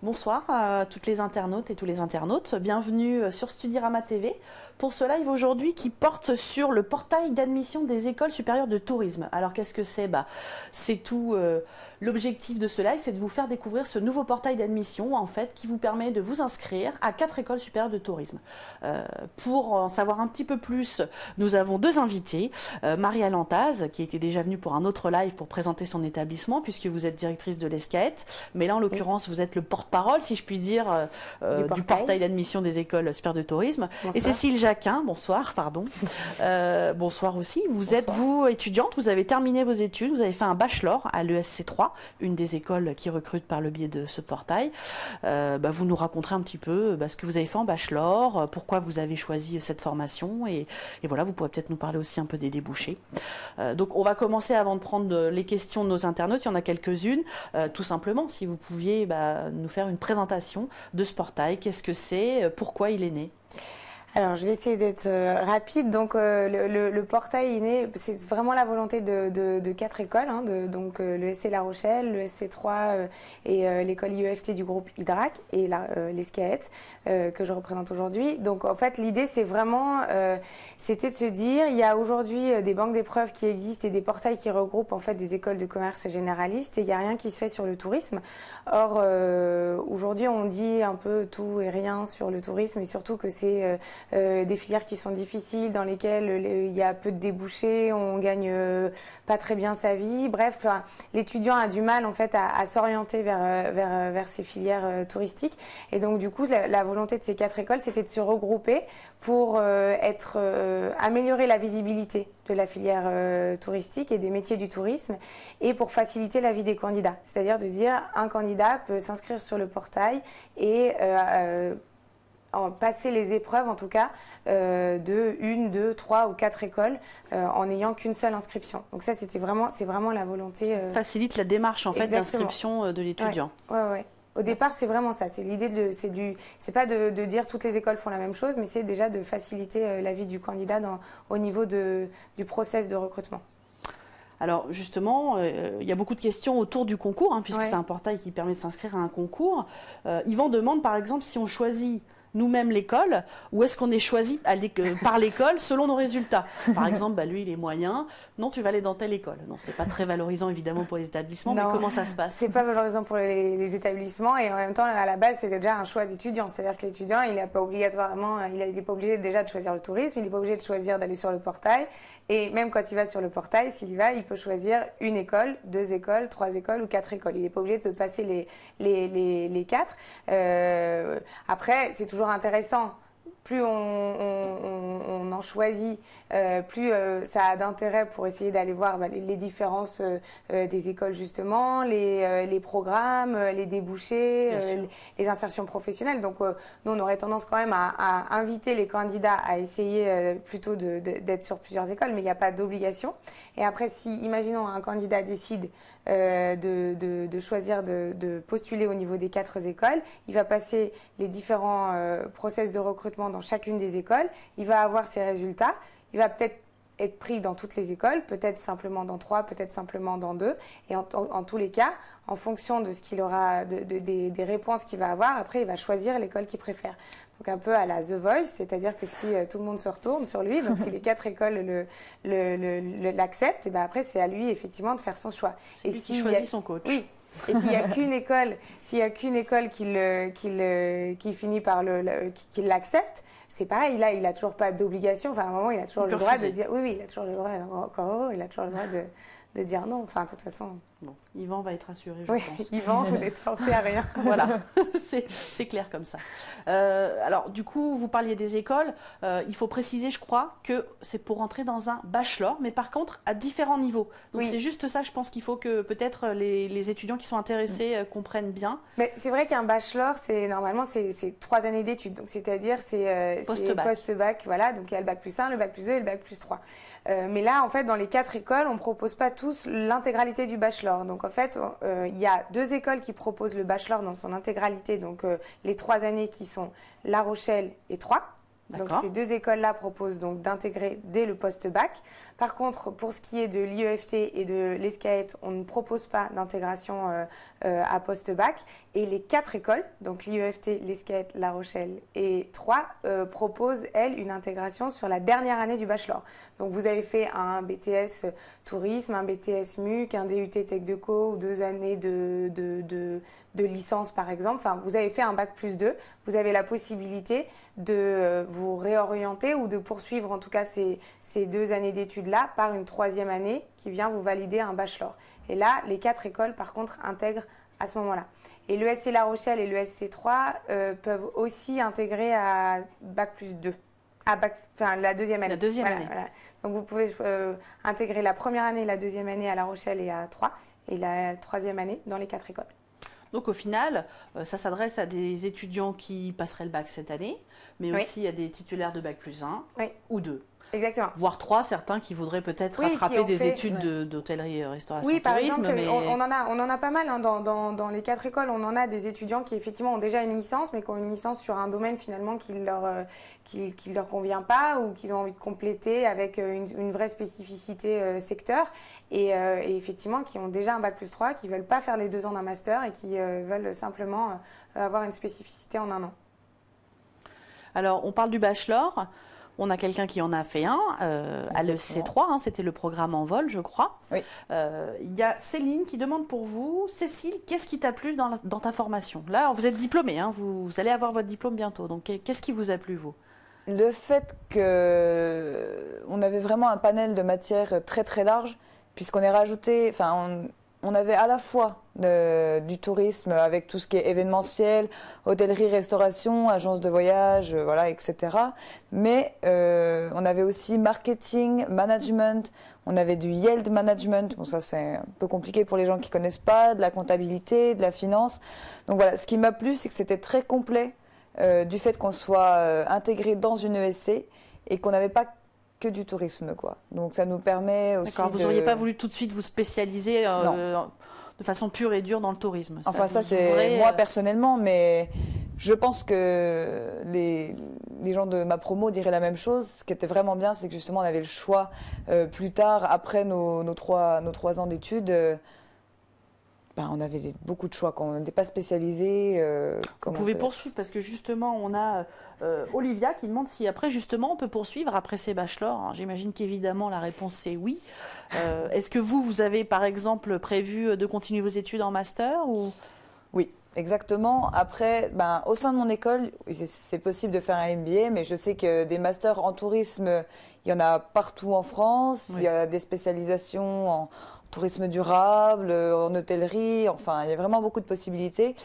bonsoir à toutes les internautes et tous les internautes. Bienvenue sur Studirama TV pour ce live aujourd'hui qui porte sur le portail d'admission des écoles supérieures de tourisme. Alors qu'est-ce que c'est? C'est tout. L'objectif de ce live, c'est de vous faire découvrir ce nouveau portail d'admission en fait qui vous permet de vous inscrire à 4 écoles supérieures de tourisme. Pour en savoir un petit peu plus, nous avons deux invités. Maria Lantaz, qui était déjà venue pour un autre live pour présenter son établissement, puisque vous êtes directrice de l'ESCAET. Mais là, en l'occurrence, vous êtes le porte-parole, si je puis dire, du portail d'admission des écoles supérieures de tourisme. Bonsoir. Et Cécile Jacquin, bonsoir, pardon. Bonsoir aussi. Vous êtes, vous, étudiante, vous avez terminé vos études, vous avez fait un bachelor à l'ESC 3, une des écoles qui recrute par le biais de ce portail. Vous nous raconterez un petit peu ce que vous avez fait en bachelor, pourquoi vous avez choisi cette formation, et voilà, vous pourrez peut-être nous parler aussi un peu des débouchés. Donc on va commencer avant de prendre les questions de nos internautes, il y en a quelques-unes. Tout simplement, si vous pouviez nous faire une présentation de ce portail, qu'est-ce que c'est, pourquoi il est né? Alors, je vais essayer d'être rapide. Donc, le portail est né, c'est vraiment la volonté de 4 écoles, donc l'ESC La Rochelle, l'ESC 3 et l'école IEFT du groupe Hydrac et l'ESCAET que je représente aujourd'hui. Donc, en fait, l'idée, c'est vraiment, c'était de se dire, il y a aujourd'hui des banques d'épreuves qui existent et des portails qui regroupent en fait des écoles de commerce généralistes et il n'y a rien qui se fait sur le tourisme. Or, aujourd'hui, on dit un peu tout et rien sur le tourisme et surtout que c'est des filières qui sont difficiles, dans lesquelles il y a peu de débouchés, on gagne pas très bien sa vie. Bref, l'étudiant a du mal en fait à s'orienter vers ces filières touristiques. Et donc du coup, la volonté de ces 4 écoles, c'était de se regrouper pour améliorer la visibilité de la filière touristique et des métiers du tourisme et pour faciliter la vie des candidats. C'est-à-dire de dire un candidat peut s'inscrire sur le portail et passer les épreuves en tout cas de 1, 2, 3 ou 4 écoles en n'ayant qu'une seule inscription. Donc ça c'est vraiment la volonté. Facilite la démarche en fait d'inscription de l'étudiant. Ouais. Au départ c'est vraiment ça, c'est l'idée c'est pas de dire toutes les écoles font la même chose, mais c'est déjà de faciliter la vie du candidat au niveau du process de recrutement. Alors justement, il y a beaucoup de questions autour du concours, puisque c'est un portail qui permet de s'inscrire à un concours. Yvan demande par exemple si on choisit nous-mêmes l'école, ou est-ce qu'on est choisi par l'école selon nos résultats? Par exemple, lui, il est moyen. Non, tu vas aller dans telle école. Non, c'est pas très valorisant, évidemment, pour les établissements, mais comment ça se passe? C'est pas valorisant pour les établissements, et en même temps, à la base, c'était déjà un choix d'étudiant. C'est-à-dire que l'étudiant, il n'est pas obligatoirement, il n'est pas obligé déjà de choisir le tourisme, il n'est pas obligé de choisir d'aller sur le portail. Et même quand il va sur le portail, s'il y va, il peut choisir une école, 2 écoles, 3 écoles ou 4 écoles. Il n'est pas obligé de passer les 4. Après, c'est toujours intéressant. Plus on en choisit, plus ça a d'intérêt pour essayer d'aller voir les différences des écoles justement, les programmes, les débouchés, les insertions professionnelles. Donc nous on aurait tendance quand même à inviter les candidats à essayer plutôt d'être sur plusieurs écoles, mais il n'y a pas d'obligation. Et après, si imaginons un candidat décide de choisir de postuler au niveau des 4 écoles, il va passer les différents process de recrutement dans chacune des écoles, il va avoir ses résultats, il va peut-être être pris dans toutes les écoles, peut-être simplement dans 3, peut-être simplement dans 2, et en tous les cas, en fonction de ce qu'il aura, des réponses qu'il va avoir, après il va choisir l'école qu'il préfère. Donc un peu à la The Voice, c'est-à-dire que si tout le monde se retourne sur lui, donc si les 4 écoles l'acceptent, et après c'est à lui effectivement de faire son choix. C'est lui qui choisit son coach. Oui. Et s'il n'y a qu'une école, qui finit par qui l'accepte, c'est pareil, là, il n'a toujours pas d'obligation. Enfin, à un moment, il a toujours le droit de dire oui, il a toujours le droit, encore heureux, il a toujours le droit de dire non. Enfin, de toute façon. Bon, Yvan va être rassuré, je pense. Yvan, vous n'êtes forcé à rien. Voilà, c'est clair comme ça. Alors, du coup, vous parliez des écoles. Il faut préciser, je crois, que c'est pour entrer dans un bachelor, mais par contre, à différents niveaux. Donc, c'est juste ça, je pense qu'il faut que peut-être les étudiants qui sont intéressés comprennent bien. Mais c'est vrai qu'un bachelor, normalement, c'est 3 années d'études. Donc, c'est-à-dire, c'est post-bac. Voilà, donc il y a le bac plus 1, le bac plus 2 et le bac plus 3. Mais là, en fait, dans les 4 écoles, on ne propose pas tous l'intégralité du bachelor. Donc en fait, il y a 2 écoles qui proposent le bachelor dans son intégralité, donc les 3 années qui sont La Rochelle et Troyes. Donc ces 2 écoles-là proposent donc d'intégrer dès le post-bac. Par contre, pour ce qui est de l'IEFT et de l'ESCAET, on ne propose pas d'intégration à post-bac. Et les 4 écoles, donc l'IEFT, l'ESCAET, La Rochelle et Troyes, proposent, elles, une intégration sur la dernière année du bachelor. Donc vous avez fait un BTS tourisme, un BTS MUC, un DUT Tech Deco ou 2 années de licence par exemple. Enfin, vous avez fait un bac+2. Vous avez la possibilité de vous réorienter ou de poursuivre en tout cas ces 2 années d'études-là par une 3e année qui vient vous valider un bachelor. Et là, les 4 écoles par contre intègrent à ce moment-là. Et l'ESC La Rochelle et l'ESC Troyes peuvent aussi intégrer à bac+2. Enfin, la 2e année. La 2e année. Voilà. Donc vous pouvez intégrer la 1re année, la 2e année à La Rochelle et à Troyes et la 3e année dans les 4 écoles. Donc au final, ça s'adresse à des étudiants qui passeraient le bac cette année, mais aussi à des titulaires de bac+1 ou 2. Exactement. Voire 3, certains qui voudraient peut-être rattraper des études d'hôtellerie, restauration, oui, par tourisme. exemple, mais... on en a pas mal hein, dans les 4 écoles. On en a des étudiants qui effectivement ont déjà une licence, mais qui ont une licence sur un domaine finalement qui leur convient pas ou qu'ils ont envie de compléter avec une vraie spécificité secteur. Et effectivement, qui ont déjà un bac+3, qui ne veulent pas faire les 2 ans d'un master et qui veulent simplement avoir une spécificité en 1 an. Alors, on parle du bachelor. On a quelqu'un qui en a fait un à l'ESC3, c'était le programme en vol, je crois. Oui. Il y a Céline qui demande pour vous, Cécile, qu'est-ce qui t'a plu dans ta formation? Là, vous êtes diplômée, vous allez avoir votre diplôme bientôt. Donc, qu'est-ce qui vous a plu, vous? Le fait qu'on avait vraiment un panel de matières très très large, puisqu'on est rajouté, on avait à la fois du tourisme avec tout ce qui est événementiel, hôtellerie, restauration, agence de voyage, voilà, etc. Mais on avait aussi marketing, management, on avait du yield management, bon ça c'est un peu compliqué pour les gens qui ne connaissent pas, de la comptabilité, de la finance. Donc voilà, ce qui m'a plu, c'est que c'était très complet du fait qu'on soit intégré dans une ESC et qu'on n'avait pas que du tourisme, quoi. Donc ça nous permet aussi. D'accord, vous n'auriez pas voulu tout de suite vous spécialiser de façon pure et dure dans le tourisme. Enfin, ça c'est moi personnellement, mais je pense que les gens de ma promo diraient la même chose. Ce qui était vraiment bien, c'est que justement on avait le choix plus tard, après nos 3 ans d'études. On avait beaucoup de choix quand on n'était pas spécialisé. Vous pouvez poursuivre parce que justement on a Olivia qui demande si après justement on peut poursuivre après ses bachelors. J'imagine qu'évidemment la réponse c'est oui. Est-ce que vous avez par exemple prévu de continuer vos études en master ou... Oui, exactement. Après, au sein de mon école, c'est possible de faire un MBA, mais je sais que des masters en tourisme, il y en a partout en France. Oui. Il y a des spécialisations en tourisme durable, en hôtellerie, enfin, il y a vraiment beaucoup de possibilités.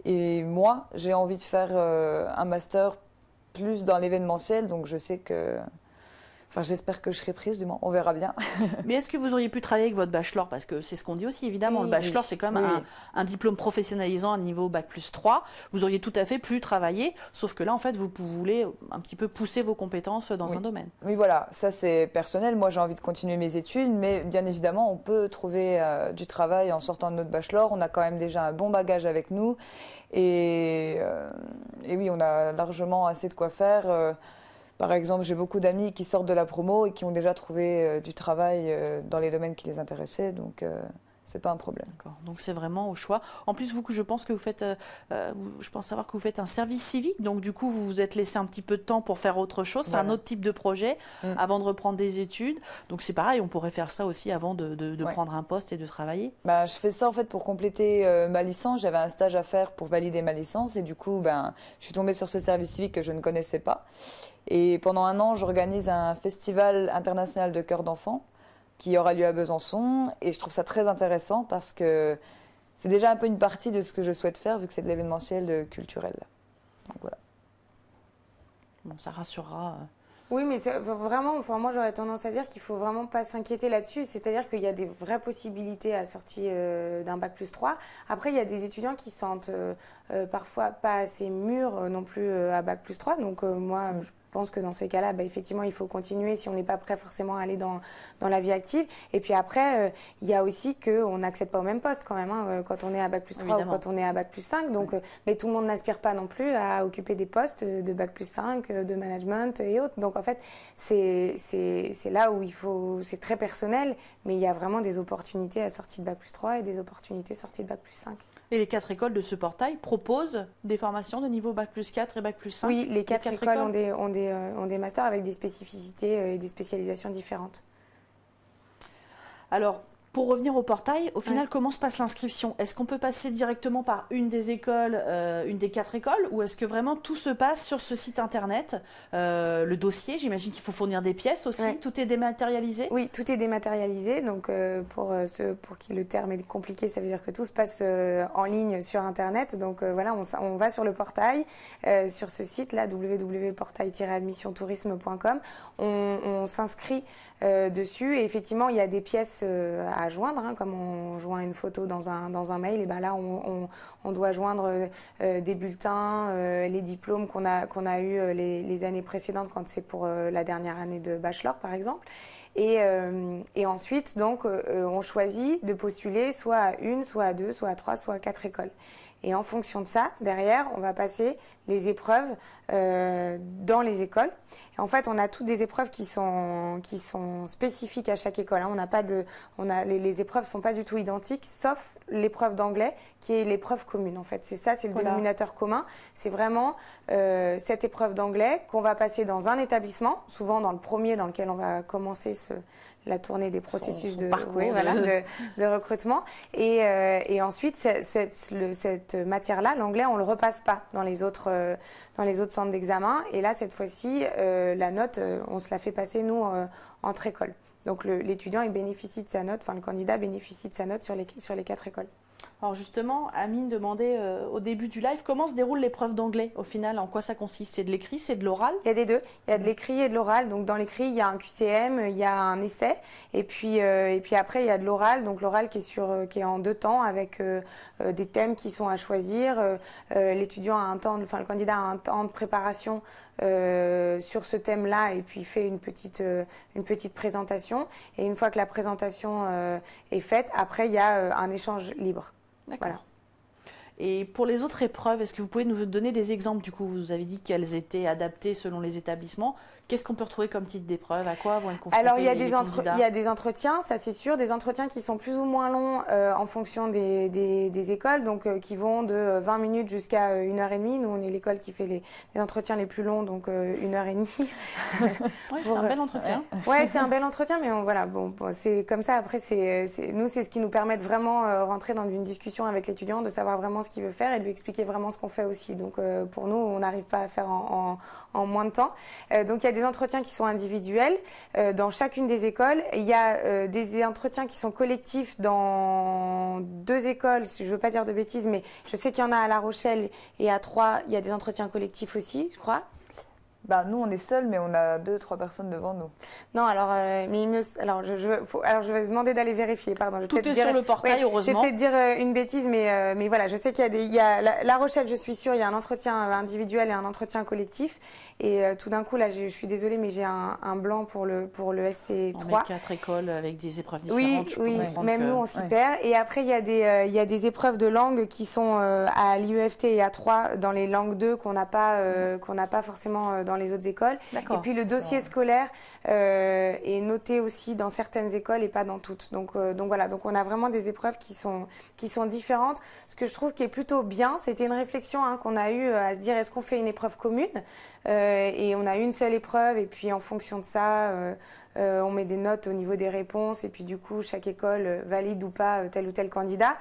Et moi, j'ai envie de faire un master plus dans l'événementiel, donc je sais que... Enfin, j'espère que je serai prise, du moins, on verra bien. Mais est-ce que vous auriez pu travailler avec votre bachelor? Parce que c'est ce qu'on dit aussi, évidemment. Le bachelor, c'est quand même un diplôme professionnalisant à niveau bac+3. Vous auriez tout à fait pu travailler, sauf que là, en fait, vous voulez un petit peu pousser vos compétences dans un domaine. Oui, voilà, ça c'est personnel. Moi, j'ai envie de continuer mes études, mais bien évidemment, on peut trouver du travail en sortant de notre bachelor. On a quand même déjà un bon bagage avec nous. Et oui, on a largement assez de quoi faire. Par exemple, j'ai beaucoup d'amis qui sortent de la promo et qui ont déjà trouvé du travail dans les domaines qui les intéressaient, donc c'est pas un problème. D'accord. Donc c'est vraiment au choix. En plus, je pense que vous faites, je pense savoir que vous faites un service civique, donc du coup vous vous êtes laissé un petit peu de temps pour faire autre chose. C'est un autre type de projet avant de reprendre des études. Donc c'est pareil, on pourrait faire ça aussi avant de prendre un poste et de travailler. Je fais ça en fait pour compléter ma licence. J'avais un stage à faire pour valider ma licence et du coup, je suis tombée sur ce service civique que je ne connaissais pas. Et pendant 1 an, j'organise un festival international de chœurs d'enfants qui aura lieu à Besançon. Et je trouve ça très intéressant parce que c'est déjà un peu une partie de ce que je souhaite faire vu que c'est de l'événementiel culturel. Donc voilà. Bon, ça rassurera. Oui, mais vraiment, moi j'aurais tendance à dire qu'il ne faut vraiment pas s'inquiéter là-dessus. C'est-à-dire qu'il y a des vraies possibilités à sortir d'un bac+3. Après, il y a des étudiants qui se sentent parfois pas assez mûrs non plus à bac+3. Donc moi, pense que dans ces cas-là, effectivement, il faut continuer si on n'est pas prêt forcément à aller dans la vie active. Et puis après, il y a aussi qu'on n'accède pas au même poste quand même, hein, quand on est à Bac+3 Évidemment. ou quand on est à Bac+5. Donc, mais tout le monde n'aspire pas non plus à occuper des postes de Bac+5, de management et autres. Donc en fait, c'est là où c'est très personnel, mais il y a vraiment des opportunités à sortie de Bac+3 et des opportunités sorties de Bac+5. Et les 4 écoles de ce portail proposent des formations de niveau Bac+4 et Bac+5? Oui, les quatre écoles ont des masters avec des spécificités et des spécialisations différentes. Alors, pour revenir au portail, au final, comment se passe l'inscription? Est-ce qu'on peut passer directement par une des écoles, une des 4 écoles, ou est-ce que vraiment tout se passe sur ce site internet? Le dossier, j'imagine qu'il faut fournir des pièces aussi. Tout est dématérialisé? Oui, tout est dématérialisé. Donc, pour qui le terme est compliqué, ça veut dire que tout se passe en ligne sur internet. Donc, voilà, on va sur le portail, sur ce site-là, www.portail-admissiontourisme.com. On s'inscrit dessus et effectivement il y a des pièces à joindre, hein, comme on joint une photo dans un mail, et ben là on doit joindre des bulletins, les diplômes qu'on a eu les années précédentes quand c'est pour la dernière année de bachelor par exemple. Et ensuite donc on choisit de postuler soit à une, soit à deux, soit à trois, soit à 4 écoles. Et en fonction de ça, derrière, on va passer les épreuves dans les écoles. Et en fait, on a toutes des épreuves qui sont spécifiques à chaque école. Hein. Les épreuves ne sont pas du tout identiques, sauf l'épreuve d'anglais, qui est l'épreuve commune. En fait, c'est le dénominateur commun. C'est vraiment cette épreuve d'anglais qu'on va passer dans un établissement, souvent dans le premier dans lequel on va commencer la tournée des processus de recrutement. Et ensuite, cette matière-là, l'anglais, on ne le repasse pas dans les autres centres d'examen. Et là, cette fois-ci, la note, on se la fait passer, nous, entre écoles. Donc, l'étudiant, il bénéficie de sa note, enfin, le candidat bénéficie de sa note sur les 4 écoles. Alors justement, Amine demandait au début du live comment se déroule l'épreuve d'anglais au final, en quoi ça consiste? C'est de l'écrit, c'est de l'oral? Il y a des deux, il y a de l'écrit et de l'oral. Donc dans l'écrit, il y a un QCM, il y a un essai et puis après il y a de l'oral. Donc l'oral qui est en 2 temps avec des thèmes qui sont à choisir. L'étudiant a le candidat a un temps de préparation sur ce thème-là et puis fait une petite présentation. Et une fois que la présentation est faite, après il y a un échange libre. D'accord. Voilà. Et pour les autres épreuves, est-ce que vous pouvez nous donner des exemples? Du coup, vous avez dit qu'elles étaient adaptées selon les établissements. Qu'est-ce qu'on peut retrouver comme type d'épreuve? À quoi vont être confrontés Alors, il y a les candidats? il y a des entretiens, ça c'est sûr, des entretiens qui sont plus ou moins longs en fonction des écoles, donc qui vont de 20 minutes jusqu'à 1h30. Nous, on est l'école qui fait les entretiens les plus longs, donc 1h30. Ouais, c'est un bel entretien. Ouais, c'est un bel entretien, mais c'est comme ça. Après, nous, c'est ce qui nous permet de vraiment rentrer dans une discussion avec l'étudiant, de savoir vraiment ce qu'il veut faire et de lui expliquer vraiment ce qu'on fait aussi. Donc, pour nous, on n'arrive pas à faire en moins de temps. Donc, il y a des entretiens qui sont individuels dans chacune des écoles. Il y a des entretiens qui sont collectifs dans 2 écoles, je ne veux pas dire de bêtises, mais je sais qu'il y en a à La Rochelle et à Troyes, il y a des entretiens collectifs aussi, je crois. Nous, on est seuls, mais on a 2-3 personnes devant nous. Non, alors, je vais demander d'aller vérifier. Pardon. Tout est sur le portail, heureusement. J'essaie de dire une bêtise, mais voilà, je sais qu'il y a La Rochelle, je suis sûre, il y a un entretien individuel et un entretien collectif. Et tout d'un coup, là, je suis désolée, mais j'ai un blanc pour le SC3. On est 4 écoles avec des épreuves différentes. Oui, même nous, on s'y perd. Et après, il y a des épreuves de langue qui sont à l'IEFT et à Troyes dans les langues 2 qu'on n'a pas forcément dans les autres écoles. Et puis le dossier scolaire est noté aussi dans certaines écoles et pas dans toutes. Donc voilà, donc on a vraiment des épreuves qui sont différentes. Ce que je trouve qui est plutôt bien, c'était une réflexion qu'on a eue à se dire est-ce qu'on fait une épreuve commune et on a une seule épreuve et puis en fonction de ça on met des notes au niveau des réponses et puis du coup chaque école valide ou pas tel ou tel candidat.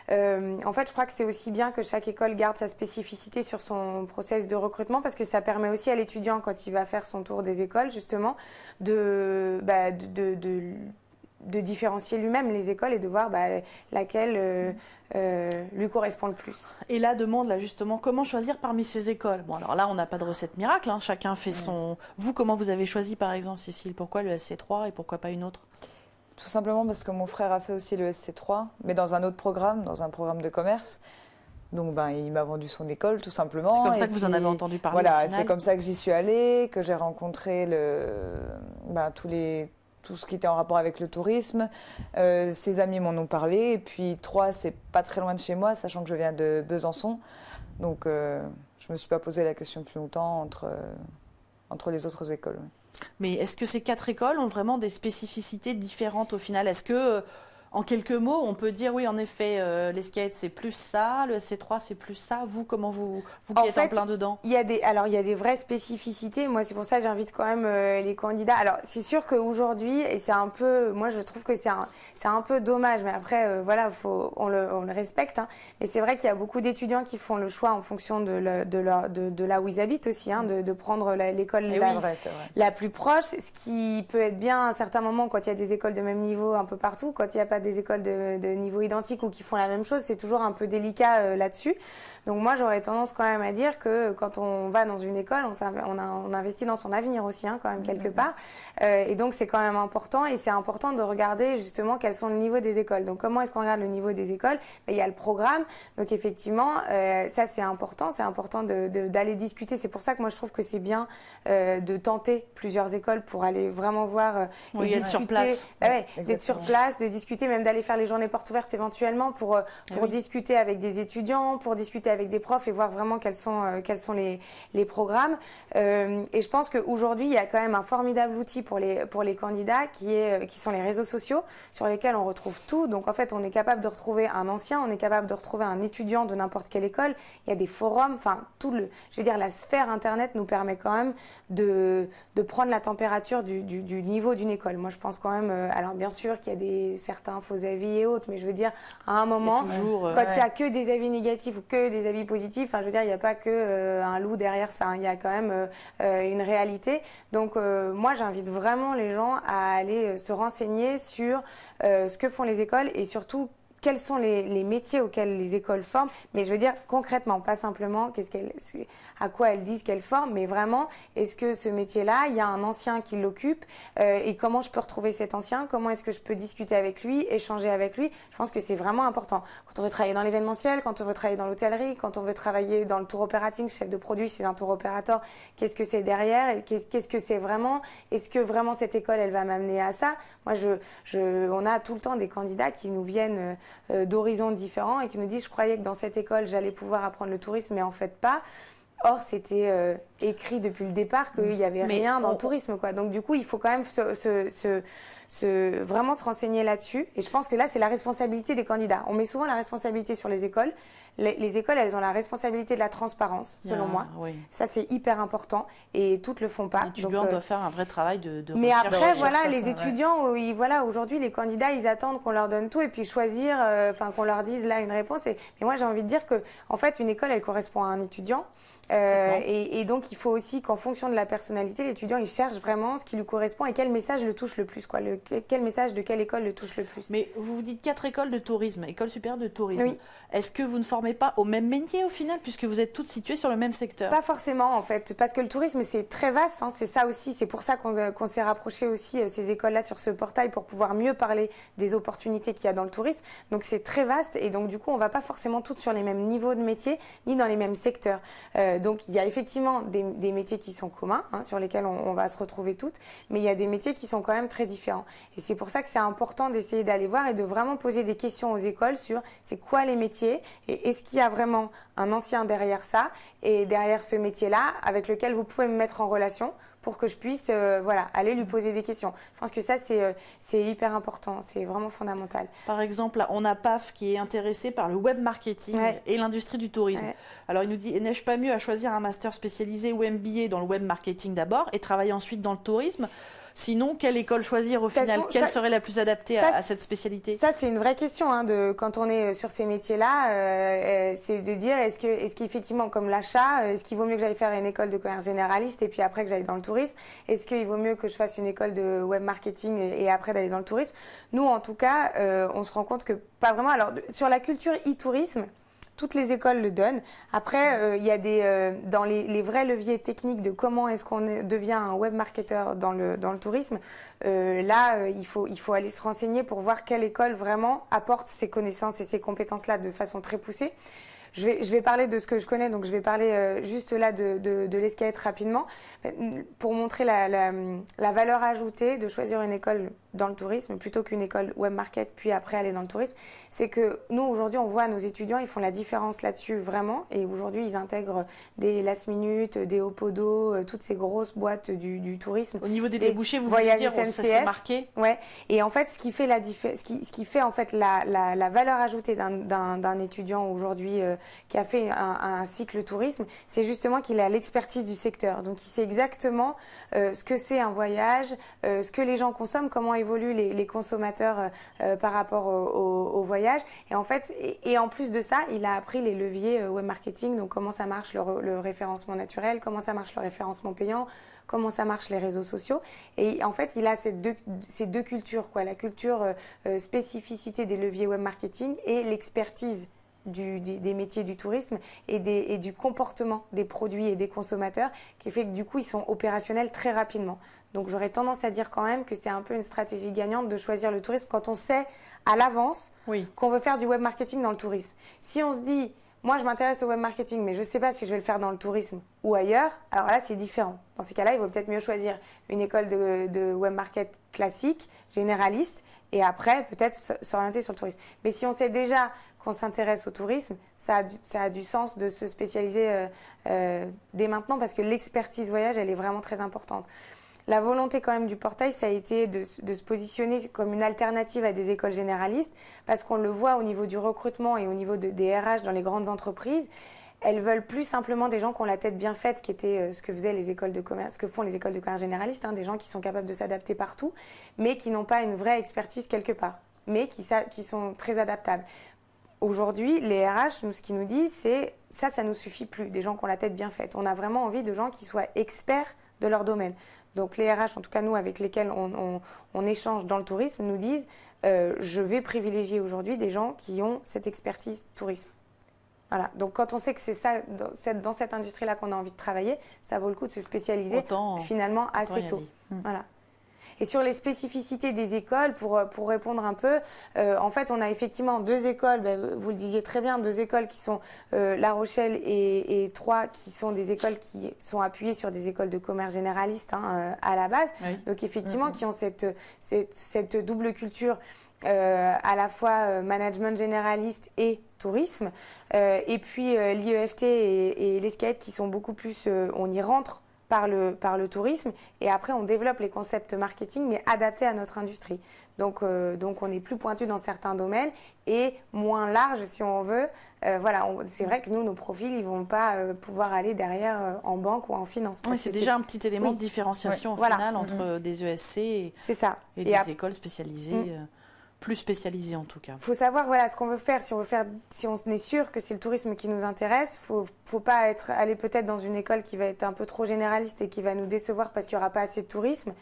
En fait, je crois que c'est aussi bien que chaque école garde sa spécificité sur son process de recrutement parce que ça permet aussi à l'étudiant, quand il va faire son tour des écoles, justement, de différencier lui-même les écoles et de voir laquelle lui correspond le plus. Et la demande, là, justement, comment choisir parmi ces écoles? Bon, alors là, on n'a pas de recette miracle, hein. Chacun fait son... Vous, comment vous avez choisi, par exemple, Cécile? Pourquoi le SC3 et pourquoi pas une autre? Tout simplement parce que mon frère a fait aussi le SC3, mais dans un autre programme, dans un programme de commerce. Donc, il m'a vendu son école, tout simplement. C'est comme ça Et que vous en puis, avez entendu parler voilà, au final. c'est comme ça que j'y suis allée, que j'ai rencontré tout ce qui était en rapport avec le tourisme. Ses amis m'en ont parlé. Et puis, Troyes, c'est pas très loin de chez moi, sachant que je viens de Besançon. Donc, je me suis pas posé la question plus longtemps entre les autres écoles. Mais est-ce que ces 4 écoles ont vraiment des spécificités différentes au final? Est-ce que, en quelques mots, on peut dire, oui, en effet, les skates, c'est plus ça, le SC3, c'est plus ça. Vous, comment vous qui êtes en plein dedans? Il y a des vraies spécificités. Moi, c'est pour ça que j'invite quand même les candidats. Alors, c'est sûr qu'aujourd'hui, et c'est un peu, moi, je trouve que c'est un peu dommage, mais après, voilà, on le respecte. Hein. Mais c'est vrai qu'il y a beaucoup d'étudiants qui font le choix en fonction de là où ils habitent aussi, hein, de prendre l'école la plus proche, ce qui peut être bien à un certain moment quand il y a des écoles de même niveau un peu partout, quand il n'y a pas des écoles de niveau identique ou qui font la même chose, c'est toujours un peu délicat là-dessus. Donc moi, j'aurais tendance quand même à dire que quand on va dans une école, on investit dans son avenir aussi, hein, quand même, quelque part. Et donc, c'est quand même important. Et c'est important de regarder justement quels sont le niveau des écoles. Donc, comment est-ce qu'on regarde le niveau des écoles? Il y a le programme. Donc, effectivement, ça, c'est important. C'est important d'aller discuter. C'est pour ça que moi, je trouve que c'est bien de tenter plusieurs écoles pour aller vraiment voir et être sur place. D'être sur place, de discuter, même d'aller faire les journées portes ouvertes éventuellement pour discuter avec des étudiants, pour discuter avec des profs et voir vraiment quels sont les programmes. Et je pense qu'aujourd'hui, il y a quand même un formidable outil pour les candidats qui sont les réseaux sociaux sur lesquels on retrouve tout. Donc en fait, on est capable de retrouver un ancien, on est capable de retrouver un étudiant de n'importe quelle école. Il y a des forums, enfin la sphère Internet nous permet quand même de prendre la température du niveau d'une école. Moi, je pense quand même, alors bien sûr qu'il y a certains faux avis et autres, mais je veux dire, à un moment, quand il n'y a que des avis négatifs ou que des avis positifs, enfin, je veux dire, il n'y a pas que un loup derrière ça, hein. Il y a quand même une réalité. Donc, moi, j'invite vraiment les gens à aller se renseigner sur ce que font les écoles et surtout quels sont les métiers auxquels les écoles forment, mais je veux dire concrètement, pas simplement à quoi elles disent qu'elles forment, mais vraiment, est-ce que ce métier-là, il y a un ancien qui l'occupe et comment je peux retrouver cet ancien, comment est-ce que je peux discuter avec lui, échanger avec lui. Je pense que c'est vraiment important. Quand on veut travailler dans l'événementiel, quand on veut travailler dans l'hôtellerie, quand on veut travailler dans le tour operating, chef de produit chez un tour opérateur, qu'est-ce que c'est derrière et qu'est-ce que c'est vraiment? Est-ce que vraiment cette école, elle va m'amener à ça? Moi, on a tout le temps des candidats qui nous viennent d'horizons différents et qui nous disent je croyais que dans cette école j'allais pouvoir apprendre le tourisme mais en fait pas. Or c'était écrit depuis le départ qu'il n'y avait rien dans le tourisme, quoi. Donc du coup il faut quand même vraiment se renseigner là-dessus et je pense que là c'est la responsabilité des candidats. On met souvent la responsabilité sur les écoles. Les écoles, elles ont la responsabilité de la transparence, selon moi. Oui. Ça, c'est hyper important et toutes le font pas. L'étudiant doit faire un vrai travail de mais recherche. après, voilà, les étudiants, aujourd'hui, les candidats, ils attendent qu'on leur donne tout et puis choisir, qu'on leur dise là une réponse. Mais moi, j'ai envie de dire que, en fait, une école, elle correspond à un étudiant. Et donc, il faut aussi qu'en fonction de la personnalité, l'étudiant, il cherche vraiment ce qui lui correspond et quel message le touche le plus, quoi. Quel message de quelle école le touche le plus. Mais vous dites 4 écoles de tourisme, école supérieure de tourisme. Oui. Est-ce que vous ne formez pas au même métier au final, puisque vous êtes toutes situées sur le même secteur? Pas forcément, en fait, parce que le tourisme, c'est très vaste, hein, c'est ça aussi. C'est pour ça qu'on s'est rapproché aussi ces écoles-là sur ce portail pour pouvoir mieux parler des opportunités qu'il y a dans le tourisme. Donc, c'est très vaste et donc, du coup, on ne va pas forcément toutes sur les mêmes niveaux de métier ni dans les mêmes secteurs. Donc, il y a effectivement des métiers qui sont communs, hein, sur lesquels on va se retrouver toutes, mais il y a des métiers qui sont quand même très différents. Et c'est pour ça que c'est important d'essayer d'aller voir et de vraiment poser des questions aux écoles sur c'est quoi les métiers et est-ce qu'il y a vraiment un ancien derrière ça et derrière ce métier-là avec lequel vous pouvez me mettre en relation pour que je puisse aller lui poser des questions. Je pense que ça, c'est hyper important, c'est vraiment fondamental. Par exemple, là, on a PAF qui est intéressé par le web marketing et l'industrie du tourisme. Ouais. Alors, il nous dit, n'ai-je pas mieux à choisir un master spécialisé ou MBA dans le web marketing d'abord et travailler ensuite dans le tourisme? Sinon, quelle école choisir au final? Quelle serait la plus adaptée à cette spécialité? Ça, c'est une vraie question, hein, quand on est sur ces métiers-là. C'est de dire, est-ce qu'effectivement, comme l'achat, est-ce qu'il vaut mieux que j'aille faire une école de commerce généraliste et puis après que j'aille dans le tourisme? Est-ce qu'il vaut mieux que je fasse une école de web marketing et après d'aller dans le tourisme? Nous, en tout cas, on se rend compte que pas vraiment. Alors, sur la culture e-tourisme, toutes les écoles le donnent. Après, il y a dans les vrais leviers techniques de comment est-ce qu'on devient un web marketeur dans le tourisme. Il faut aller se renseigner pour voir quelle école vraiment apporte ces connaissances et ces compétences-là de façon très poussée. Je vais parler de ce que je connais, donc je vais parler juste là de l'Escaët rapidement, pour montrer la valeur ajoutée de choisir une école dans le tourisme plutôt qu'une école web market puis après aller dans le tourisme. C'est que nous aujourd'hui on voit nos étudiants, ils font la différence là-dessus vraiment, et aujourd'hui ils intègrent des Last Minute, des Opodo, toutes ces grosses boîtes du tourisme. Au niveau des débouchés, vous voulez dire ça s'est marqué? Ouais. Et en fait, ce qui fait en fait la valeur ajoutée d'un étudiant aujourd'hui qui a fait un cycle tourisme, c'est justement qu'il a l'expertise du secteur. Donc il sait exactement ce que c'est un voyage, ce que les gens consomment, comment évoluent les consommateurs par rapport au voyage. Et en fait, et en plus de ça, il a appris les leviers web marketing, donc comment ça marche le référencement naturel, comment ça marche le référencement payant, comment ça marche les réseaux sociaux. Et en fait, il a ces deux cultures, quoi, la culture spécificité des leviers web marketing et l'expertise des métiers du tourisme et du comportement des produits et des consommateurs, qui fait que du coup, ils sont opérationnels très rapidement. Donc, j'aurais tendance à dire quand même que c'est un peu une stratégie gagnante de choisir le tourisme quand on sait à l'avance qu'on veut faire du web marketing dans le tourisme. Si on se dit, moi, je m'intéresse au web marketing, mais je ne sais pas si je vais le faire dans le tourisme ou ailleurs, alors là, c'est différent. Dans ces cas-là, il vaut peut-être mieux choisir une école de web market classique, généraliste, et après, peut-être s'orienter sur le tourisme. Mais si on sait déjà qu'on s'intéresse au tourisme, ça a du sens de se spécialiser dès maintenant, parce que l'expertise voyage, elle est vraiment très importante. La volonté quand même du portail, ça a été de se positionner comme une alternative à des écoles généralistes, parce qu'on le voit au niveau du recrutement et au niveau des RH dans les grandes entreprises. Elles veulent plus simplement des gens qui ont la tête bien faite, qui était ce que faisaient les écoles de commerce, ce que font les écoles de commerce généralistes, des gens qui sont capables de s'adapter partout, mais qui n'ont pas une vraie expertise quelque part, mais qui sont très adaptables. Aujourd'hui, les RH, ce qu'ils nous disent, c'est ça ne nous suffit plus, des gens qui ont la tête bien faite. On a vraiment envie de gens qui soient experts de leur domaine. Donc les RH, en tout cas nous avec lesquels on échange dans le tourisme, nous disent je vais privilégier aujourd'hui des gens qui ont cette expertise tourisme. Voilà. Donc quand on sait que c'est ça, dans cette industrie-là qu'on a envie de travailler, ça vaut le coup de se spécialiser finalement assez tôt. Voilà. Et sur les spécificités des écoles, pour répondre un peu, en fait, on a effectivement deux écoles, vous le disiez très bien, deux écoles qui sont La Rochelle et Troyes, qui sont des écoles qui sont appuyées sur des écoles de commerce généralistes à la base. Oui. Donc effectivement, qui ont cette double culture à la fois management généraliste et tourisme. Et puis l'IEFT et l'Escaët qui sont beaucoup plus, on y rentre par le tourisme, et après on développe les concepts marketing mais adaptés à notre industrie. Donc on est plus pointu dans certains domaines et moins large si on veut. Voilà, c'est vrai que nous, nos profils, ils vont pas pouvoir aller derrière en banque ou en finance. Oui, c'est déjà un petit élément de différenciation au final entre des ESC et des écoles spécialisées. Plus spécialisé en tout cas. Il faut savoir ce qu'on veut faire. Si on est sûr que c'est le tourisme qui nous intéresse, faut pas aller peut-être dans une école qui va être un peu trop généraliste et qui va nous décevoir parce qu'il n'y aura pas assez de tourisme.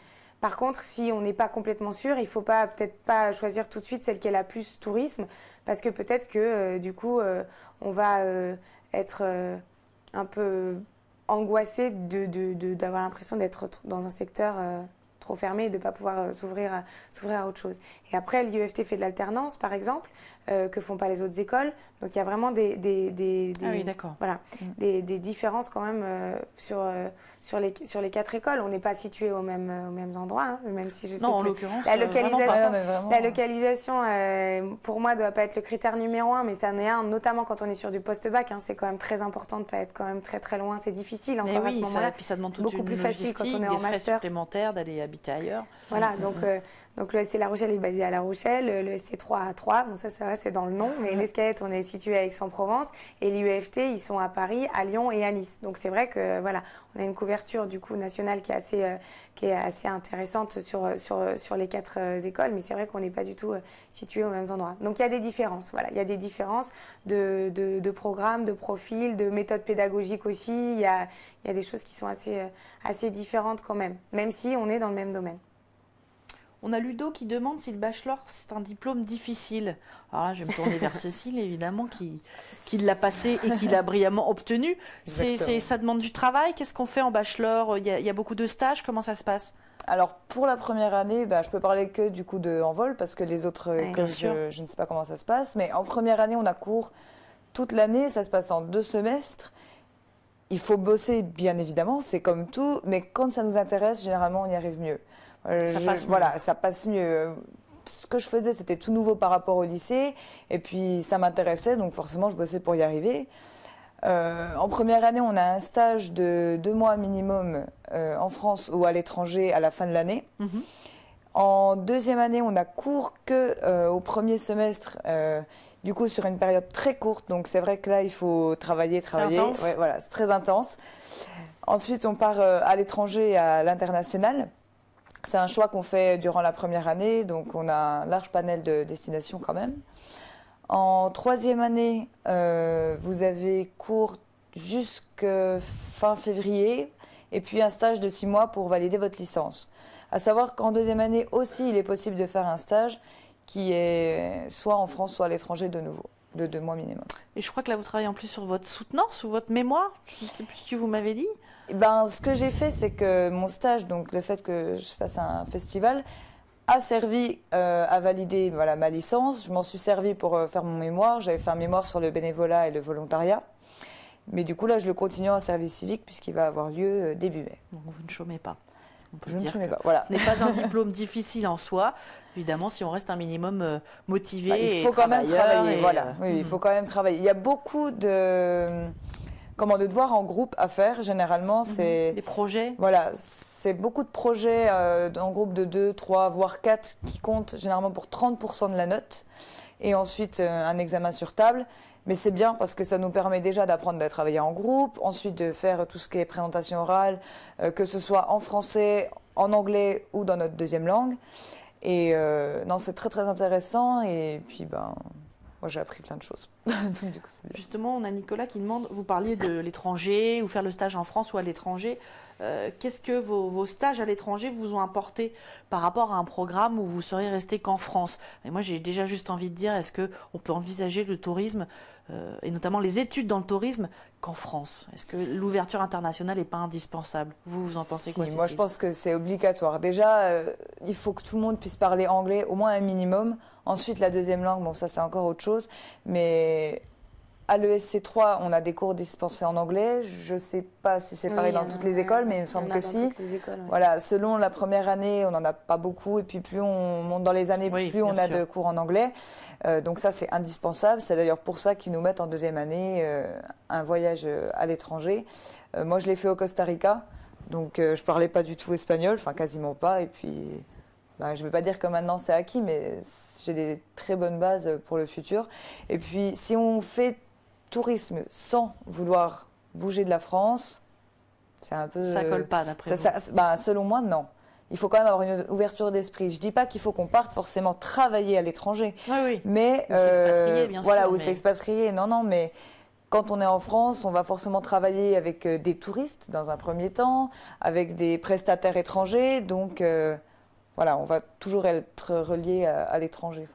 Par contre, si on n'est pas complètement sûr, il faut peut-être pas choisir tout de suite celle qui est la plus tourisme, parce que peut-être que du coup on va être un peu angoissé d'avoir l'impression d'être dans un secteur trop fermé et de ne pas pouvoir s'ouvrir à autre chose. Et après, l'IEFT fait de l'alternance, par exemple, que font pas les autres écoles. Donc, il y a vraiment des différences quand même sur les quatre écoles. On n'est pas situés aux mêmes endroits, même si je sais en que l'occurrence, la localisation, pour moi, ne doit pas être le critère numéro 1, mais ça en est un, notamment quand on est sur du post-bac. C'est quand même très important de ne pas être quand même très, très loin. C'est difficile encore à ce moment-là. Puis ça demande toute beaucoup une plus facile quand on est des en frais master. Supplémentaires d'aller habiter ailleurs. Voilà, donc le SC La Rochelle est basé à La Rochelle, le SC3 à Troyes, bon ça va, c'est dans le nom, mais l'Escaët, on est situé à Aix-en-Provence, et l'IEFT, ils sont à Paris, à Lyon et à Nice. Donc c'est vrai que voilà, on a une couverture du coup nationale qui est assez intéressante sur les quatre écoles, mais c'est vrai qu'on n'est pas du tout situé aux mêmes endroits. Donc il y a des différences, voilà, il y a des différences de programmes, de profils, de méthodes pédagogiques aussi. Il y a des choses qui sont assez différentes quand même si on est dans le même domaine. On a Ludo qui demande si le bachelor, c'est un diplôme difficile. Alors là, je vais me tourner vers Cécile, évidemment, qui l'a passé et qui l'a brillamment obtenu. Ça demande du travail. Qu'est-ce qu'on fait en bachelor ? Il y a beaucoup de stages. Comment ça se passe ? Alors, pour la première année, je peux parler que du coup de Envol, parce que les autres écoles, je ne sais pas comment ça se passe. Mais en première année, on a cours toute l'année, ça se passe en 2 semestres. Il faut bosser, bien évidemment, c'est comme tout, mais quand ça nous intéresse, généralement, on y arrive mieux. Voilà, ça passe mieux. Ce que je faisais, c'était tout nouveau par rapport au lycée, et puis ça m'intéressait, donc forcément, je bossais pour y arriver. En première année, on a un stage de 2 mois minimum en France ou à l'étranger à la fin de l'année. En deuxième année, on a cours que au premier semestre, du coup sur une période très courte. Donc c'est vrai que là, il faut travailler. C'est intense. Ouais, voilà, c'est très intense. Ensuite, on part à l'étranger, à l'international. C'est un choix qu'on fait durant la première année, donc on a un large panel de destinations quand même. En troisième année, vous avez cours jusqu'à fin février et puis un stage de 6 mois pour valider votre licence. À savoir qu'en deuxième année aussi, il est possible de faire un stage qui est soit en France, soit à l'étranger de nouveau, de 2 mois minimum. Et je crois que là, vous travaillez en plus sur votre soutenance ou votre mémoire, je ne sais plus ce que vous m'avez dit. Ce que j'ai fait, c'est que mon stage, donc le fait que je fasse un festival, a servi à valider ma licence. Je m'en suis servi pour faire mon mémoire. J'avais fait un mémoire sur le bénévolat et le volontariat. Mais du coup, là, je le continue en service civique puisqu'il va avoir lieu début mai. Donc, vous ne chômez pas. On peut Je ne dire chômais que pas, voilà. Ce n'est pas un diplôme difficile en soi. Évidemment, si on reste un minimum motivé il faut quand même travailler. Oui, il faut quand même travailler. Il y a beaucoup de devoirs en groupe à faire. Généralement, c'est des projets. Voilà, c'est beaucoup de projets en groupe de 2, 3, voire 4 qui comptent généralement pour 30% de la note. Et ensuite, un examen sur table. Mais c'est bien parce que ça nous permet déjà d'apprendre à travailler en groupe, ensuite de faire tout ce qui est présentation orale, que ce soit en français, en anglais ou dans notre deuxième langue. Et non, c'est très très intéressant. Et puis, moi j'ai appris plein de choses. Donc, du coup, c'est bien. Justement, on a Nicolas qui demande, vous parliez de l'étranger ou faire le stage en France ou à l'étranger. Qu'est-ce que vos stages à l'étranger vous ont apporté par rapport à un programme où vous seriez resté qu'en France? Et moi, j'ai déjà juste envie de dire, est-ce qu'on peut envisager le tourisme, et notamment les études dans le tourisme, qu'en France? Est-ce que l'ouverture internationale n'est pas indispensable? Vous en pensez quoi, Cécile? Moi, je pense que c'est obligatoire. Déjà, il faut que tout le monde puisse parler anglais, au moins un minimum. Ensuite, la deuxième langue, ça, c'est encore autre chose. Mais à l'ESC3, on a des cours dispensés en anglais. Je ne sais pas si c'est pareil dans toutes les écoles, mais il me semble que si. Voilà, selon la première année, on n'en a pas beaucoup. Et puis, plus on monte dans les années, plus on a de cours en anglais. Donc ça, c'est indispensable. C'est d'ailleurs pour ça qu'ils nous mettent en deuxième année un voyage à l'étranger. Moi, je l'ai fait au Costa Rica. Donc, je ne parlais pas du tout espagnol, enfin quasiment pas. Et puis, je ne vais pas dire que maintenant c'est acquis, mais j'ai des très bonnes bases pour le futur. Et puis, si on fait tourisme sans vouloir bouger de la France, c'est un peu... Ça colle pas, d'après vous? Selon moi, non. Il faut quand même avoir une ouverture d'esprit. Je ne dis pas qu'il faut qu'on parte forcément travailler à l'étranger. Oui. Mais, ou s'expatrier, bien sûr. Voilà, ou s'expatrier. Non, mais quand on est en France, on va forcément travailler avec des touristes dans un premier temps, avec des prestataires étrangers. Donc, voilà, on va toujours être relié à l'étranger.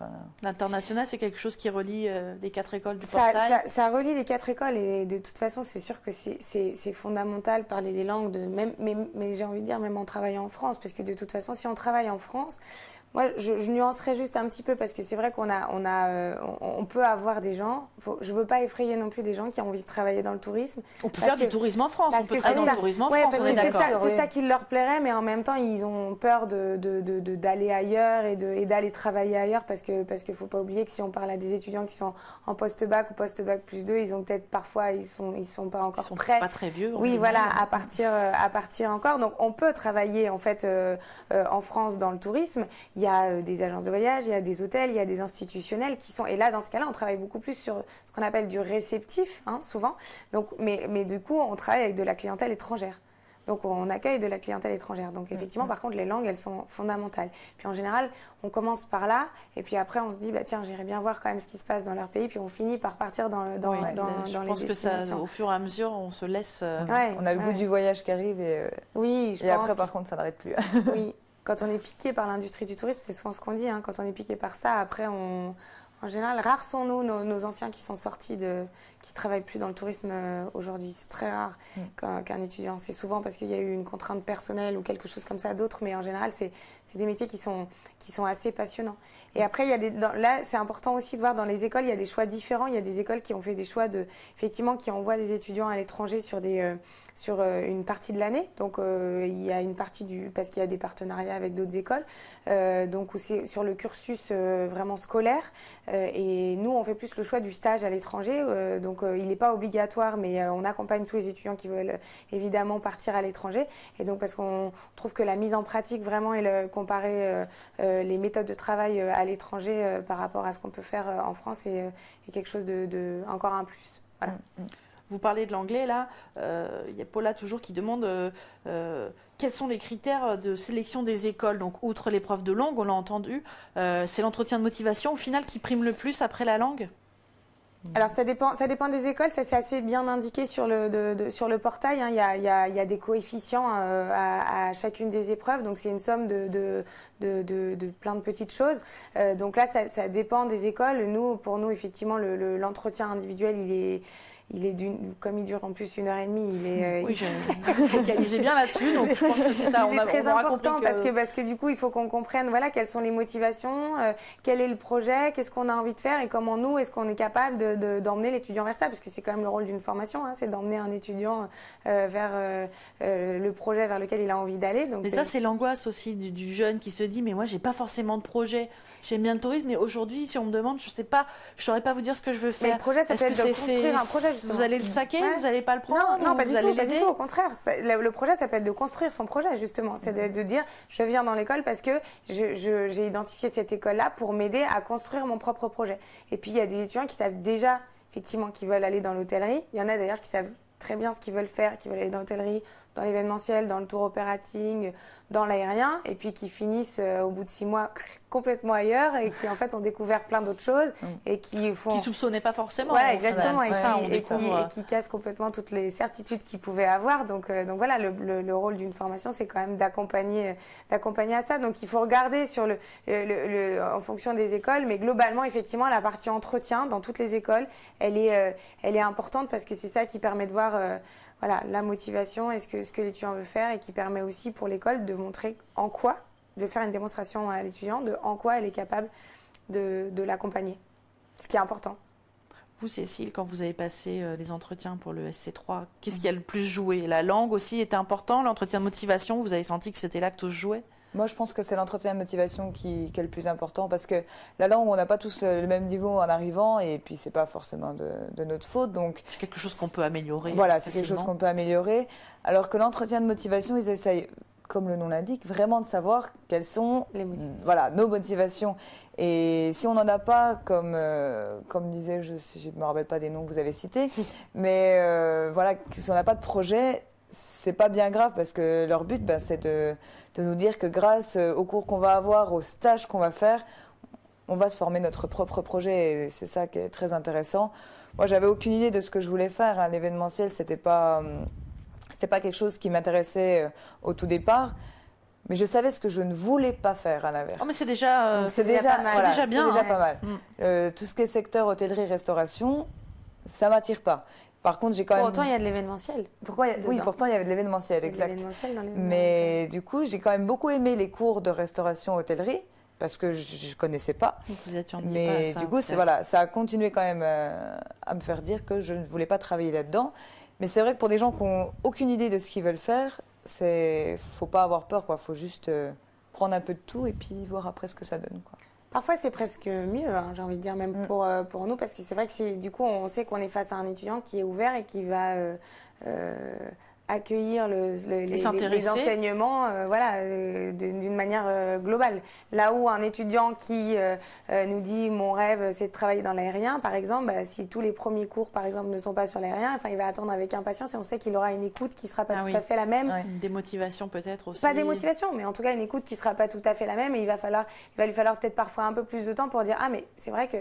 L'international, c'est quelque chose qui relie les 4 écoles du portail? Ça relie les 4 écoles et de toute façon, c'est sûr que c'est fondamental parler des langues, mais j'ai envie de dire même en travaillant en France, parce que de toute façon, si on travaille en France, moi, je nuancerais juste un petit peu parce que c'est vrai on peut avoir des gens, je ne veux pas effrayer non plus des gens qui ont envie de travailler dans le tourisme. On peut faire du tourisme en France, on peut travailler dans le tourisme en France, on est d'accord. C'est ça qui leur plairait, mais en même temps, ils ont peur d'aller ailleurs et d'aller travailler ailleurs parce qu'il ne faut pas oublier que si on parle à des étudiants qui sont en post-bac ou post-bac plus 2, ils ont peut-être parfois, ils sont pas encore prêts. Pas très vieux. Oui, voilà, à partir encore. Donc, on peut travailler en fait en France dans le tourisme. Il y a des agences de voyage, il y a des hôtels, il y a des institutionnels qui sont... Et là, dans ce cas-là, on travaille beaucoup plus sur ce qu'on appelle du réceptif, souvent. Donc, mais du coup, on travaille avec de la clientèle étrangère. Donc, on accueille de la clientèle étrangère. Donc, effectivement, par contre, les langues, elles sont fondamentales. Puis, en général, on commence par là. Et puis après, on se dit, tiens, j'irai bien voir quand même ce qui se passe dans leur pays. Puis, on finit par partir dans les destinations. Je pense que ça, au fur et à mesure, on se laisse... on a le goût du voyage qui arrive. Oui, et après, par contre, ça n'arrête plus. Oui. Quand on est piqué par l'industrie du tourisme, c'est souvent ce qu'on dit. Quand on est piqué par ça, après, En général, rares sont nos anciens qui sont sortis qui travaillent plus dans le tourisme aujourd'hui. C'est très rare qu'un étudiant. C'est souvent parce qu'il y a eu une contrainte personnelle ou quelque chose comme ça d'autres, mais en général, c'est des métiers qui sont assez passionnants. Et après, là, c'est important aussi de voir dans les écoles, il y a des choix différents. Il y a des écoles qui ont fait des choix effectivement, qui envoient des étudiants à l'étranger sur une partie de l'année. Donc, il y a une partie parce qu'il y a des partenariats avec d'autres écoles. Donc, où c'est sur le cursus vraiment scolaire. Et nous, on fait plus le choix du stage à l'étranger. Donc, il n'est pas obligatoire, mais on accompagne tous les étudiants qui veulent évidemment partir à l'étranger. Et donc, parce qu'on trouve que la mise en pratique vraiment et comparer les méthodes de travail à l'étranger par rapport à ce qu'on peut faire en France est quelque chose de encore un plus. Voilà. Vous parlez de l'anglais, là. Il y a Paula toujours qui demande quels sont les critères de sélection des écoles. Donc, outre l'épreuve de langue, on l'a entendu, c'est l'entretien de motivation, au final, qui prime le plus après la langue? Alors, ça dépend des écoles. Ça, c'est assez bien indiqué sur le portail. Hein. Il y a des coefficients à chacune des épreuves. Donc, c'est une somme de plein de petites choses. Donc là, ça dépend des écoles. Pour nous, effectivement, l'entretien individuel, comme il dure en plus 1h30, oui, j'ai focalisé bien là-dessus, donc je pense que c'est ça. Il est très important parce que du coup, il faut qu'on comprenne quelles sont les motivations, quel est le projet, qu'est-ce qu'on a envie de faire et comment nous, est-ce qu'on est capable d'emmener l'étudiant vers ça, parce que c'est quand même le rôle d'une formation, hein, c'est d'emmener un étudiant vers le projet vers lequel il a envie d'aller. Mais ça, c'est l'angoisse aussi du jeune qui se dit, mais moi, j'ai pas forcément de projet. J'aime bien le tourisme, mais aujourd'hui, si on me demande, je saurais pas vous dire ce que je veux faire. Mais le projet, ça peut être de construire un projet. Vous allez le saquer, vous n'allez pas le prendre? Non, pas du tout, au contraire. Le projet, ça peut être de construire son projet, justement. C'est de dire, je viens dans l'école parce que j'ai identifié cette école-là pour m'aider à construire mon propre projet. Et puis, il y a des étudiants qui savent déjà, effectivement, qu'ils veulent aller dans l'hôtellerie. Il y en a d'ailleurs qui savent très bien ce qu'ils veulent faire, qui veulent aller dans l'hôtellerie, dans l'événementiel, dans le tour opérating, dans l'aérien, et puis qui finissent au bout de 6 mois complètement ailleurs et qui en fait ont découvert plein d'autres choses et qui soupçonnaient pas forcément. Voilà, exactement, et qui cassent complètement toutes les certitudes qu'ils pouvaient avoir. Donc voilà, le rôle d'une formation, c'est quand même d'accompagner à ça. Donc il faut regarder en fonction des écoles, mais globalement, effectivement, la partie entretien dans toutes les écoles, elle est importante parce que c'est ça qui permet de voir la motivation et ce que l'étudiant veut faire, et qui permet aussi pour l'école de montrer de faire une démonstration à l'étudiant en quoi elle est capable de l'accompagner, ce qui est important. Vous, Cécile, quand vous avez passé les entretiens pour le SC3, qu'est-ce qui a le plus joué? La langue aussi était important, l'entretien de motivation, vous avez senti que c'était là que tout se jouait? Moi, je pense que c'est l'entretien de motivation qui est le plus important, parce que la langue, on n'a pas tous le même niveau en arrivant, et puis c'est pas forcément de notre faute. Donc c'est quelque chose qu'on peut améliorer. Voilà, c'est quelque chose qu'on peut améliorer. Alors que l'entretien de motivation, ils essayent, comme le nom l'indique, vraiment de savoir quelles sont nos motivations. Et si on n'en a pas, comme disait, je ne me rappelle pas des noms que vous avez cités, mais si on n'a pas de projet, c'est pas bien grave, parce que leur but, c'est de nous dire que grâce aux cours qu'on va avoir, aux stages qu'on va faire, on va se former notre propre projet, et c'est ça qui est très intéressant. Moi, j'avais aucune idée de ce que je voulais faire, hein. L'événementiel, c'était pas quelque chose qui m'intéressait au tout départ, mais je savais ce que je ne voulais pas faire, à l'inverse. Oh, mais c'est déjà bien. C'est déjà pas mal. Tout ce qui est secteur hôtellerie, restauration, ça m'attire pas. Par contre, j'ai quand même... Pourtant, il y a de l'événementiel. Oui, pourtant, il y avait de l'événementiel, exact. Mais du coup, j'ai quand même beaucoup aimé les cours de restauration hôtellerie, parce que je ne connaissais pas. Vous attendiez mais pas à ça, du coup, ça a continué quand même à me faire dire que je ne voulais pas travailler là-dedans. Mais c'est vrai que pour des gens qui n'ont aucune idée de ce qu'ils veulent faire, il ne faut pas avoir peur, quoi. Faut juste prendre un peu de tout et puis voir après ce que ça donne, quoi. Parfois, c'est presque mieux, hein, j'ai envie de dire, même pour nous, parce que c'est vrai que du coup, on sait qu'on est face à un étudiant qui est ouvert et qui va accueillir les enseignements d'une manière globale. Là où un étudiant qui nous dit « mon rêve, c'est de travailler dans l'aérien », par exemple, si tous les premiers cours, par exemple, ne sont pas sur l'aérien, il va attendre avec impatience, et on sait qu'il aura une écoute qui ne sera pas tout à fait la même. Une démotivation peut-être aussi. Pas démotivation, mais en tout cas une écoute qui ne sera pas tout à fait la même, et il va lui falloir peut-être parfois un peu plus de temps pour dire « ah, mais c'est vrai que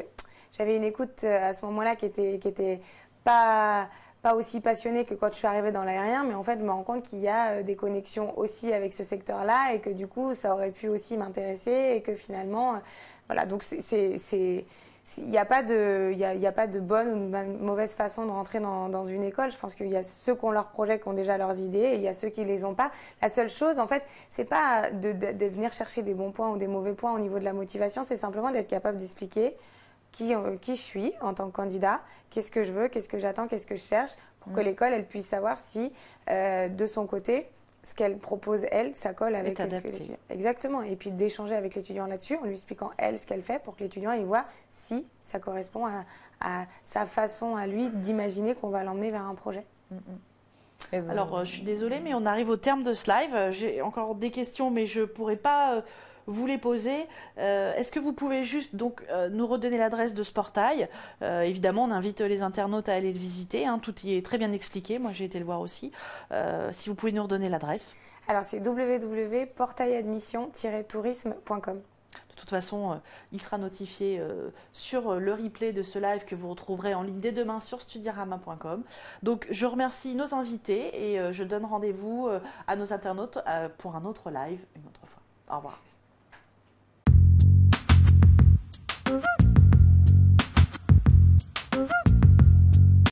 j'avais une écoute à ce moment-là qui était pas aussi passionnée que quand je suis arrivée dans l'aérien, mais en fait, je me rends compte qu'il y a des connexions aussi avec ce secteur-là, et que du coup, ça aurait pu aussi m'intéresser, et que finalement, voilà, donc c'est il n'y a pas de bonne ou de mauvaise façon de rentrer dans une école. Je pense qu'il y a ceux qui ont leurs projets, qui ont déjà leurs idées, et il y a ceux qui ne les ont pas. La seule chose, en fait, c'est pas de venir chercher des bons points ou des mauvais points au niveau de la motivation, c'est simplement d'être capable d'expliquer qui je suis en tant que candidat, qu'est-ce que je veux, qu'est-ce que j'attends, qu'est-ce que je cherche, pour que l'école elle puisse savoir si, de son côté, ce qu'elle propose, elle, ça colle avec ce que l'étudiant. Exactement. Et puis d'échanger avec l'étudiant là-dessus, en lui expliquant, elle, ce qu'elle fait, pour que l'étudiant il voit si ça correspond à sa façon à lui d'imaginer qu'on va l'emmener vers un projet. Alors, je suis désolée, mais on arrive au terme de ce live. J'ai encore des questions, mais je ne pourrai pas vous les poser. Est-ce que vous pouvez juste donc, nous redonner l'adresse de ce portail? Évidemment, on invite les internautes à aller le visiter. Hein, tout y est très bien expliqué. Moi, j'ai été le voir aussi. Si vous pouvez nous redonner l'adresse. Alors, c'est www.portailadmission-tourisme.com. De toute façon, il sera notifié sur le replay de ce live que vous retrouverez en ligne dès demain sur studirama.com. Donc, je remercie nos invités et je donne rendez-vous à nos internautes pour un autre live une autre fois. Au revoir.